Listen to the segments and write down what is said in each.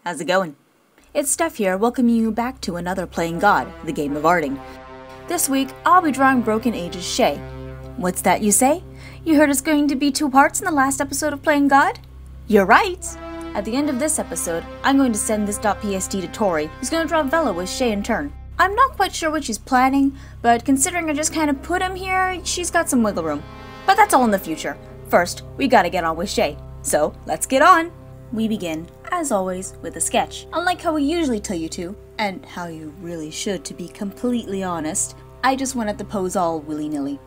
how's it going? It's Steph here, welcoming you back to another Playing God, the game of arting. This week, I'll be drawing Broken Age's Shay. What's that you say? You heard it's going to be 2 parts in the last episode of Playing God? You're right! At the end of this episode, I'm going to send this .psd to Tori, who's going to draw Vella with Shay in turn. I'm not quite sure what she's planning, but considering I just kind of put him here, she's got some wiggle room. But that's all in the future. First, we gotta get on with Shay. So, let's get on! We begin, as always, with a sketch. Unlike how we usually tell you to, and how you really should to be completely honest, I just went at the pose all willy-nilly.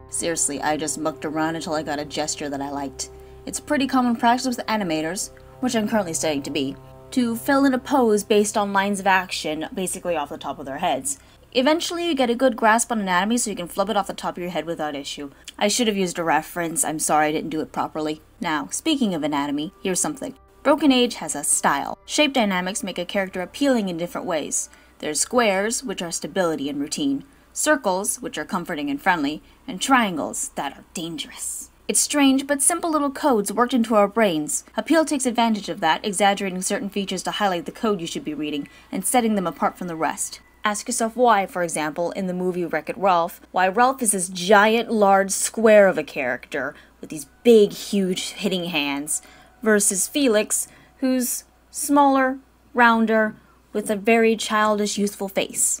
Seriously, I just mucked around until I got a gesture that I liked. It's pretty common practice with animators, which I'm currently studying to be, to fill in a pose based on lines of action, basically off the top of their heads. Eventually, you get a good grasp on anatomy so you can flub it off the top of your head without issue. I should have used a reference, I'm sorry I didn't do it properly. Now, speaking of anatomy, here's something. Broken Age has a style. Shape dynamics make a character appealing in different ways. There's squares, which are stability and routine, circles, which are comforting and friendly, and triangles that are dangerous. It's strange, but simple little codes worked into our brains. Appeal takes advantage of that, exaggerating certain features to highlight the code you should be reading, and setting them apart from the rest. Ask yourself why, for example, in the movie Wreck-It Ralph, why Ralph is this giant, large square of a character, with these big, huge hitting hands, versus Felix, who's smaller, rounder, with a very childish, youthful face.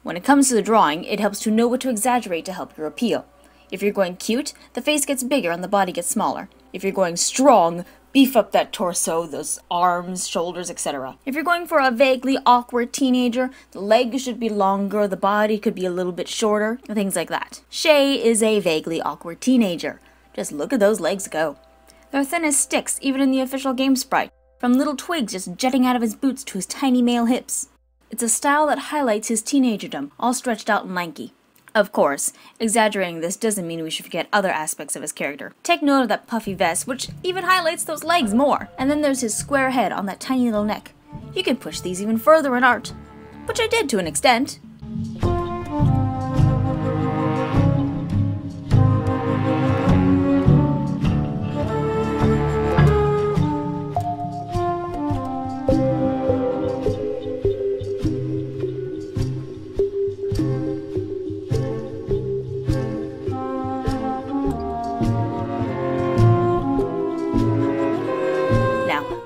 When it comes to the drawing, it helps to know what to exaggerate to help your appeal. If you're going cute, the face gets bigger and the body gets smaller. If you're going strong, beef up that torso, those arms, shoulders, etc. If you're going for a vaguely awkward teenager, the legs should be longer, the body could be a little bit shorter, and things like that. Shay is a vaguely awkward teenager. Just look at those legs go. They're thin as sticks, even in the official game sprite, from little twigs just jutting out of his boots to his tiny male hips. It's a style that highlights his teenagerdom, all stretched out and lanky. Of course, exaggerating this doesn't mean we should forget other aspects of his character. Take note of that puffy vest, which even highlights those legs more. And then there's his square head on that tiny little neck. You can push these even further in art, which I did to an extent.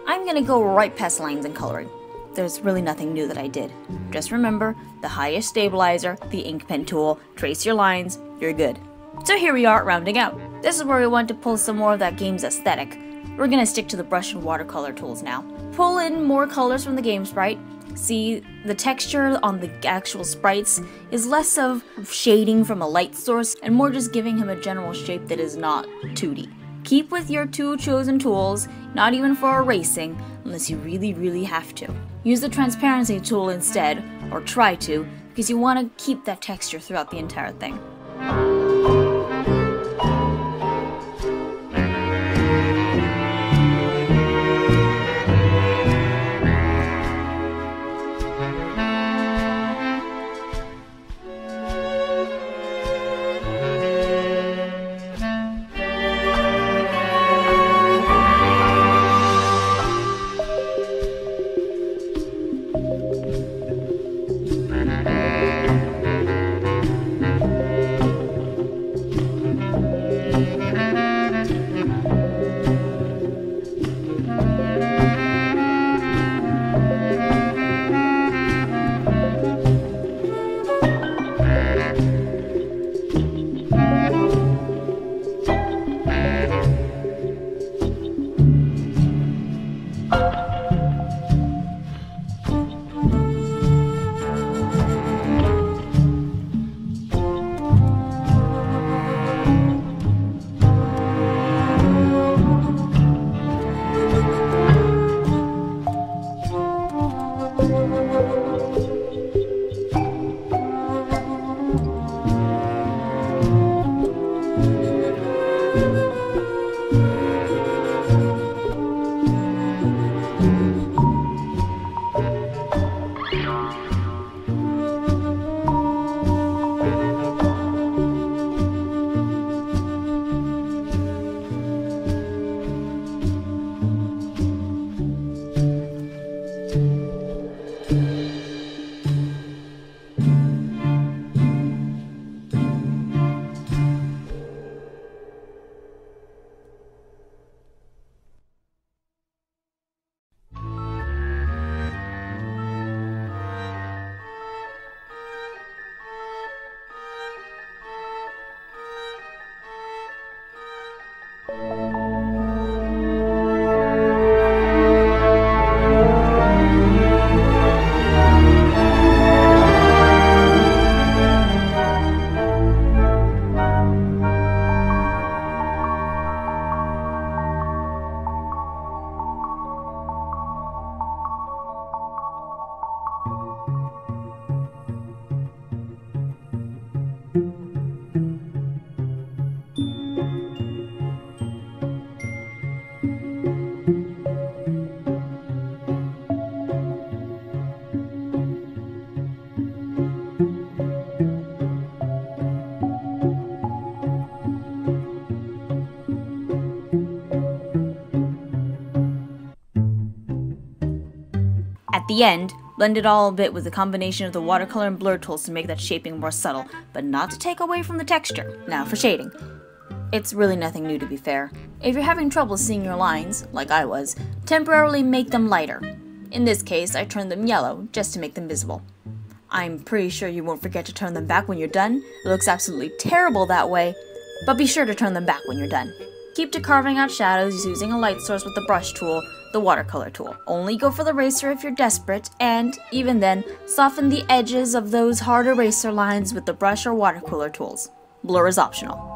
I'm gonna go right past lines and coloring. There's really nothing new that I did. Just remember, the highest stabilizer, the ink pen tool, trace your lines, you're good. So here we are, rounding out. This is where we want to pull some more of that game's aesthetic. We're gonna stick to the brush and watercolor tools now. Pull in more colors from the game sprite. See, the texture on the actual sprites is less of shading from a light source and more just giving him a general shape that is not 2D. Keep with your 2 chosen tools, not even for erasing, unless you really have to. Use the transparency tool instead, or try to, because you want to keep that texture throughout the entire thing. At the end, blend it all a bit with a combination of the watercolor and blur tools to make that shaping more subtle, but not to take away from the texture. Now for shading. It's really nothing new, to be fair. If you're having trouble seeing your lines, like I was, temporarily make them lighter. In this case, I turned them yellow, just to make them visible. I'm pretty sure you won't forget to turn them back when you're done. It looks absolutely terrible that way, but be sure to turn them back when you're done. Keep to carving out shadows using a light source with the brush tool, the watercolor tool. Only go for the eraser if you're desperate, and, even then, soften the edges of those hard eraser lines with the brush or watercolor tools. Blur is optional.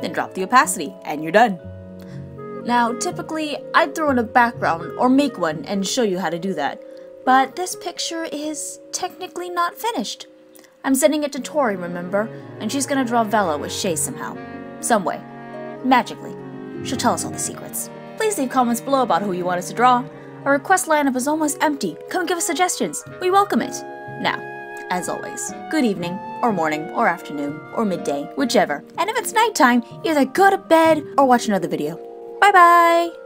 Then drop the opacity, and you're done. Now, typically, I'd throw in a background or make one and show you how to do that, but this picture is technically not finished. I'm sending it to Tori, remember? And she's gonna draw Vella with Shay somehow. Some way. Magically. She'll tell us all the secrets. Please leave comments below about who you want us to draw. Our request lineup is almost empty. Come give us suggestions. We welcome it. Now, as always, good evening, or morning, or afternoon, or midday, whichever. And if it's nighttime, either go to bed or watch another video. Bye bye!